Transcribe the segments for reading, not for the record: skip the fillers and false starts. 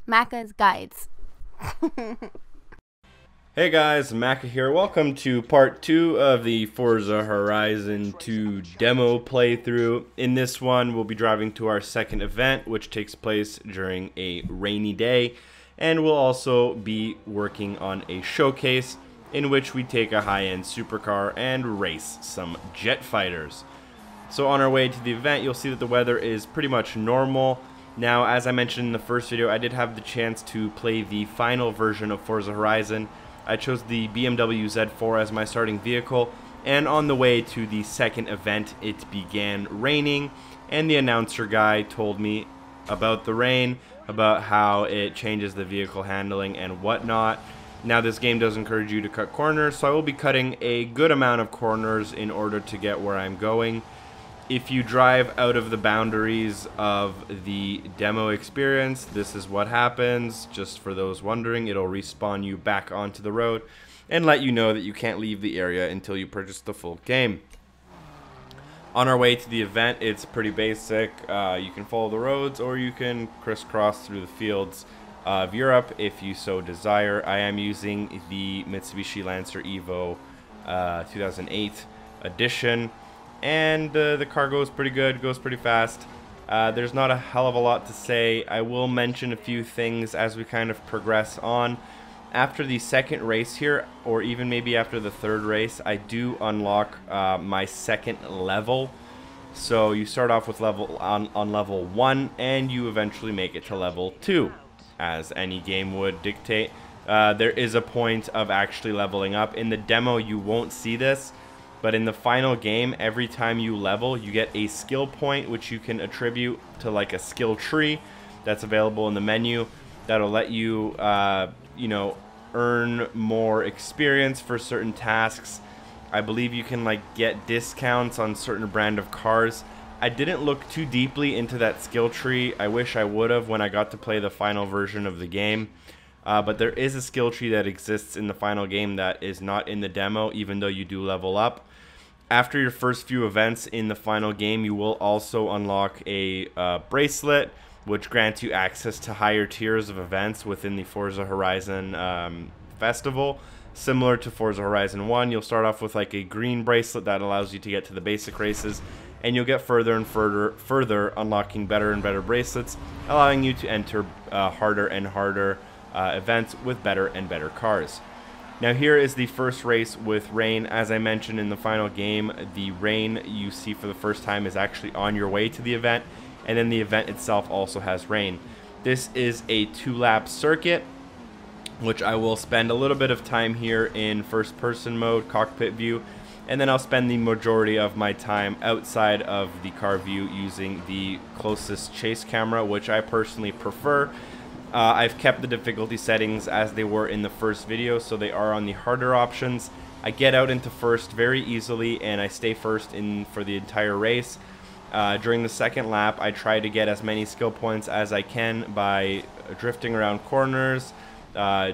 Macca's Guides. Hey guys, Macca here. Welcome to part 2 of the Forza Horizon 2 demo playthrough. In this one, we'll be driving to our second event, which takes place during a rainy day, and we'll also be working on a showcase in which we take a high-end supercar and race some jet fighters. So on our way to the event, you'll see that the weather is pretty much normal. Now, as I mentioned in the first video, I did have the chance to play the final version of Forza Horizon. I chose the BMW Z4 as my starting vehicle, and on the way to the second event, it began raining, and the announcer guy told me about the rain, about how it changes the vehicle handling and whatnot. Now, this game does encourage you to cut corners, so I will be cutting a good amount of corners in order to get where I'm going. If you drive out of the boundaries of the demo experience, this is what happens. Just for those wondering, it'll respawn you back onto the road and let you know that you can't leave the area until you purchase the full game. On our way to the event, it's pretty basic. You can follow the roads or you can crisscross through the fields of Europe if you so desire. I am using the Mitsubishi Lancer Evo 2008 edition. And the car goes pretty good, goes pretty fast. There's not a hell of a lot to say. I will mention a few things as we kind of progress on. After the second race here, or even maybe after the third race, I do unlock my second level. So you start off with on level 1, and you eventually make it to level 2, as any game would dictate. There is a point of actually leveling up. In the demo, you won't see this. But in the final game, every time you level, you get a skill point, which you can attribute to like a skill tree that's available in the menu. That'll let you, earn more experience for certain tasks. I believe you can like get discounts on certain brand of cars. I didn't look too deeply into that skill tree. I wish I would have when I got to play the final version of the game. But there is a skill tree that exists in the final game that is not in the demo, even though you do level up. After your first few events in the final game, you will also unlock a bracelet, which grants you access to higher tiers of events within the Forza Horizon festival. Similar to Forza Horizon 1, you'll start off with like a green bracelet that allows you to get to the basic races, and you'll get further and further unlocking better and better bracelets, allowing you to enter harder and harder events with better and better cars. Now here is the first race with rain. As I mentioned in the final game, the rain you see for the first time is actually on your way to the event, and then the event itself also has rain. This is a 2-lap circuit, which I will spend a little bit of time here in first person mode, cockpit view, and then I'll spend the majority of my time outside of the car view using the closest chase camera, which I personally prefer. I've kept the difficulty settings as they were in the first video, so they are on the harder options. I get out into first very easily, and I stay first for the entire race. During the second lap, I try to get as many skill points as I can by drifting around corners,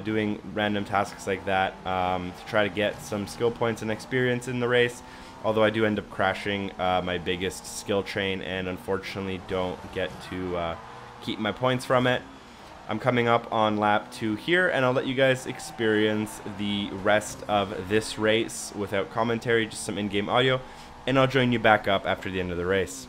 doing random tasks like that to try to get some skill points and experience in the race. Although I do end up crashing my biggest skill train and unfortunately don't get to keep my points from it. I'm coming up on lap 2 here, and I'll let you guys experience the rest of this race without commentary, just some in-game audio, and I'll join you back up after the end of the race.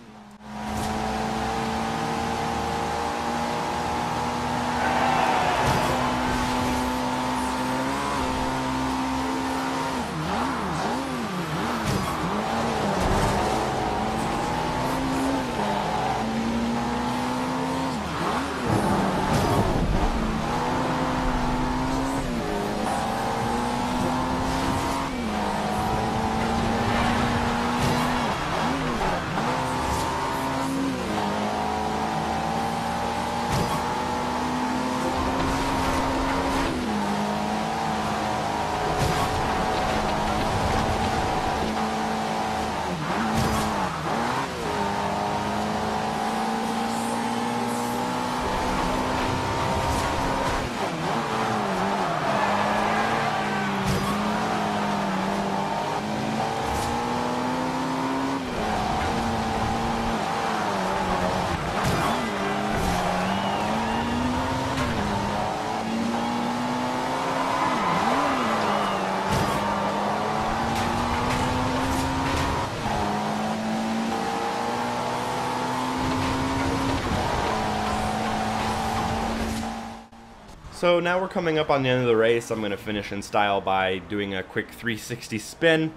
So now we're coming up on the end of the race. I'm going to finish in style by doing a quick 360 spin.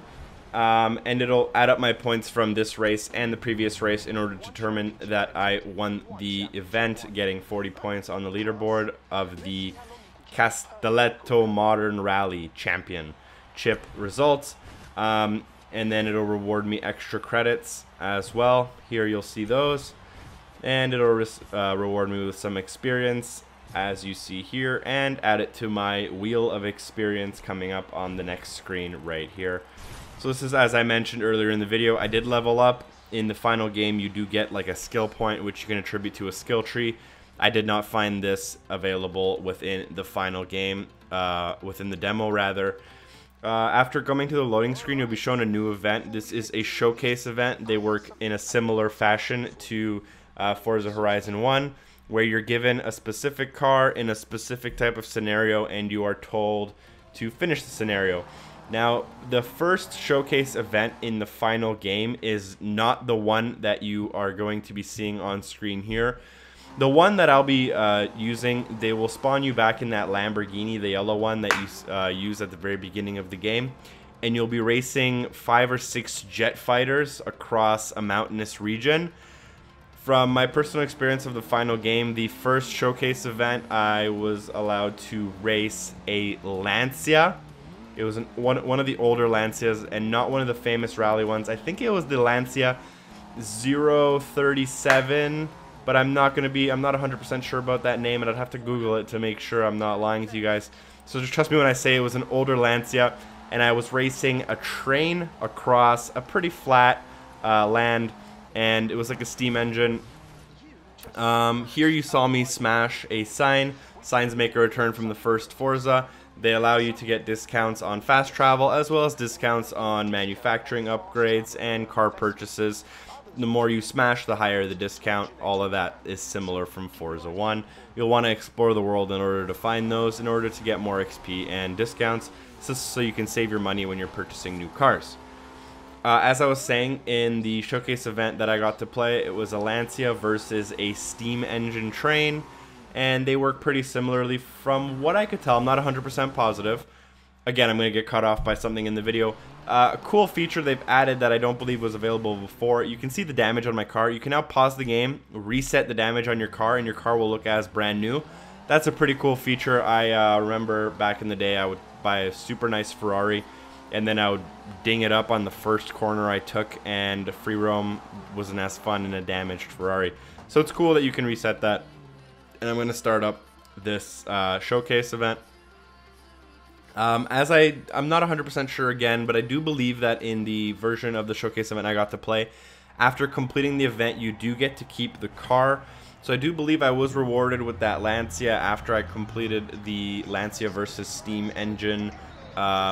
And it'll add up my points from this race and the previous race in order to determine that I won the event, getting 40 points on the leaderboard of the Castelletto Modern Rally Championship results. And then it'll reward me extra credits as well. Here you'll see those. And it'll reward me with some experience, as you see here, and add it to my wheel of experience coming up on the next screen right here. So this is, as I mentioned earlier in the video, I did level up. In the final game, you do get like a skill point, which you can attribute to a skill tree. I did not find this available within the final game, within the demo rather. After coming to the loading screen, you'll be shown a new event. This is a showcase event. They work in a similar fashion to Forza Horizon 1, where you're given a specific car in a specific type of scenario and you are told to finish the scenario. Now, the first showcase event in the final game is not the one that you are going to be seeing on screen here. The one that I'll be using, they will spawn you back in that Lamborghini, the yellow one that you use at the very beginning of the game. And you'll be racing 5 or 6 jet fighters across a mountainous region. From my personal experience of the final game, the first showcase event, I was allowed to race a Lancia. It was one of the older Lancias and not one of the famous rally ones. I think it was the Lancia 037, but I'm not 100% sure about that name, and I'd have to Google it to make sure I'm not lying to you guys. So just trust me when I say it was an older Lancia, and I was racing a train across a pretty flat land, and it was like a steam engine. Here you saw me smash a sign. Signs make a return from the first Forza. They allow you to get discounts on fast travel as well as discounts on manufacturing upgrades and car purchases. The more you smash, the higher the discount. All of that is similar from Forza 1. You'll want to explore the world in order to find those, in order to get more XP and discounts, so you can save your money when you're purchasing new cars. As I was saying, in the showcase event that I got to play, it was a Lancia versus a steam engine train, and they work pretty similarly from what I could tell. I'm not 100% positive. Again, I'm going to get cut off by something in the video. A cool feature they've added that I don't believe was available before. You can see the damage on my car. You can now pause the game, reset the damage on your car, and your car will look as brand new. That's a pretty cool feature. I remember back in the day I would buy a super nice Ferrari, and then I would ding it up on the first corner I took, and free roam wasn't as fun in a damaged Ferrari. So it's cool that you can reset that. And I'm going to start up this showcase event. I'm not 100% sure again, but I do believe that in the version of the showcase event I got to play, after completing the event, you do get to keep the car. So I do believe I was rewarded with that Lancia after I completed the Lancia versus steam engine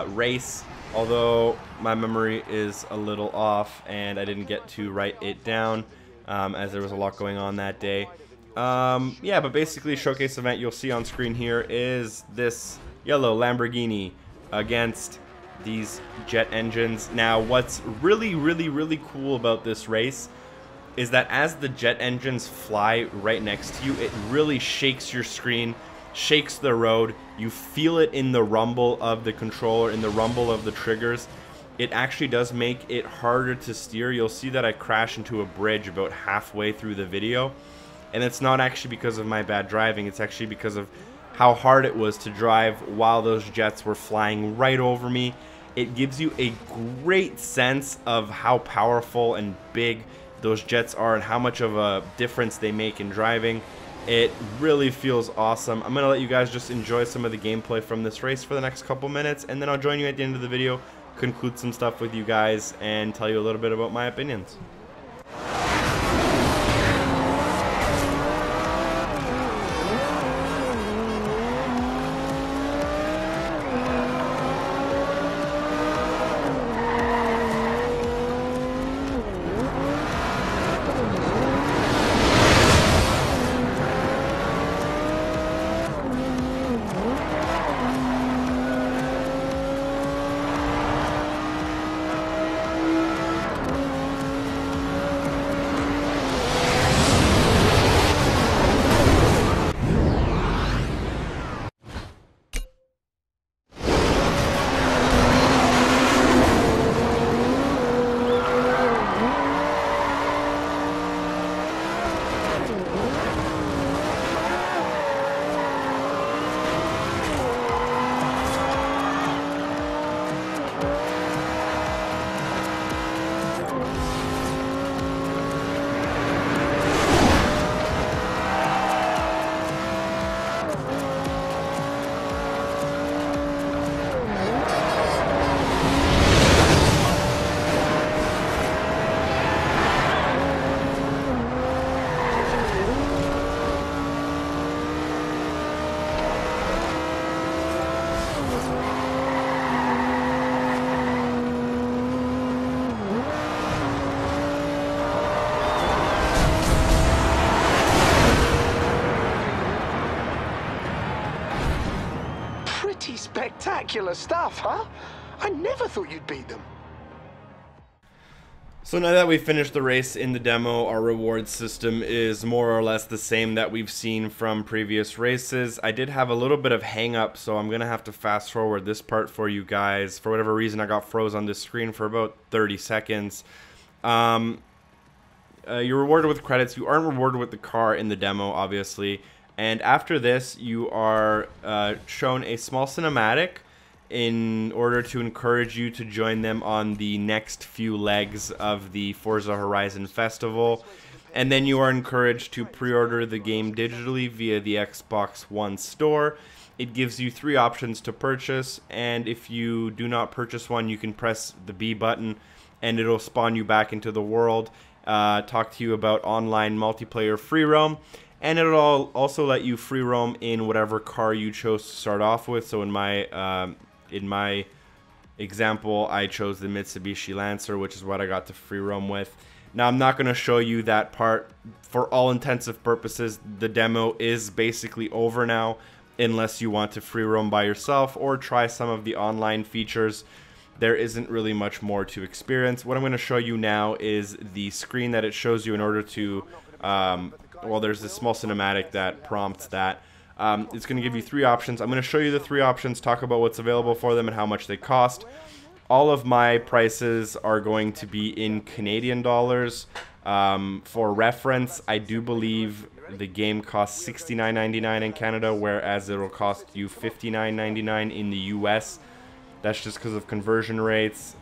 race, although my memory is a little off and I didn't get to write it down as there was a lot going on that day. Yeah, but basically showcase event you'll see on screen here is this yellow Lamborghini against these jet engines. Now what's really cool about this race is that as the jet engines fly right next to you, it really shakes your screen, shakes the road. You feel it in the rumble of the controller, in the rumble of the triggers. It actually does make it harder to steer. You'll see that I crash into a bridge about halfway through the video. And it's not actually because of my bad driving, it's actually because of how hard it was to drive while those jets were flying right over me. It gives you a great sense of how powerful and big those jets are and how much of a difference they make in driving. It really feels awesome. I'm going to let you guys just enjoy some of the gameplay from this race for the next couple minutes, and then I'll join you at the end of the video, conclude some stuff with you guys, and tell you a little bit about my opinions. Pretty spectacular stuff, huh? I never thought you'd beat them. So now that we've finished the race in the demo, our reward system is more or less the same that we've seen from previous races. I did have a little bit of hang up, so I'm going to have to fast forward this part for you guys. For whatever reason, I got froze on this screen for about 30 seconds. You're rewarded with credits. You aren't rewarded with the car in the demo, obviously. And after this, you are shown a small cinematic in order to encourage you to join them on the next few legs of the Forza Horizon Festival. And then you are encouraged to pre-order the game digitally via the Xbox One store. It gives you 3 options to purchase, and if you do not purchase one, you can press the B button and it'll spawn you back into the world, talk to you about online multiplayer free roam, and it'll also let you free roam in whatever car you chose to start off with. So in my example, I chose the Mitsubishi Lancer, which is what I got to free roam with. Now, I'm not going to show you that part. For all intensive purposes, the demo is basically over now, unless you want to free roam by yourself or try some of the online features. There isn't really much more to experience. What I'm going to show you now is the screen that it shows you in order to, well, there's this small cinematic that prompts that. It's going to give you 3 options. I'm going to show you the 3 options, talk about what's available for them and how much they cost. All of my prices are going to be in Canadian dollars. For reference, I do believe the game costs $69.99 in Canada, whereas it'll cost you $59.99 in the US. That's just because of conversion rates.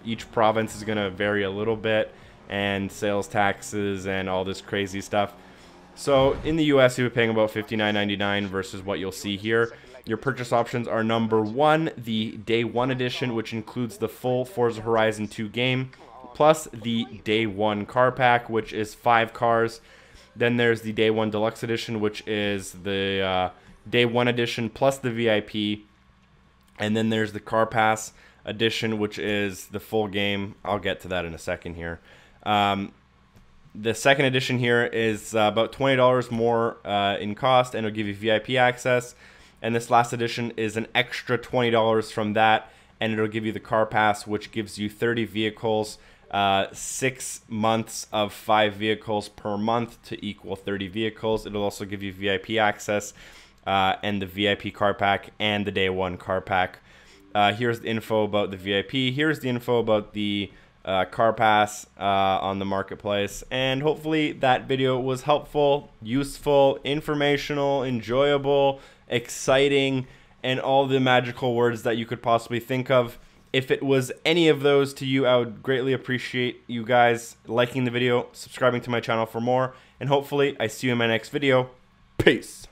Each province is going to vary a little bit, and sales taxes and all this crazy stuff. So in the US, you'll be paying about $59.99 versus what you'll see here. Your purchase options are number 1, the Day 1 edition, which includes the full Forza Horizon 2 game, plus the Day 1 car pack, which is 5 cars. Then there's the Day 1 Deluxe edition, which is the Day 1 edition plus the VIP. And then there's the Car Pass edition, which is the full game. I'll get to that in a second here. The second edition here is about $20 more in cost, and it'll give you VIP access. And this last edition is an extra $20 from that, and it'll give you the Car Pass, which gives you 30 vehicles, 6 months of 5 vehicles per month to equal 30 vehicles. It'll also give you VIP access and the VIP car pack and the Day 1 car pack. Here's the info about the VIP. Here's the info about the car pass on the marketplace, and hopefully that video was helpful, useful, informational, enjoyable, exciting, and all the magical words that you could possibly think of. If it was any of those to you, I would greatly appreciate you guys liking the video, subscribing to my channel for more, and hopefully I see you in my next video. Peace.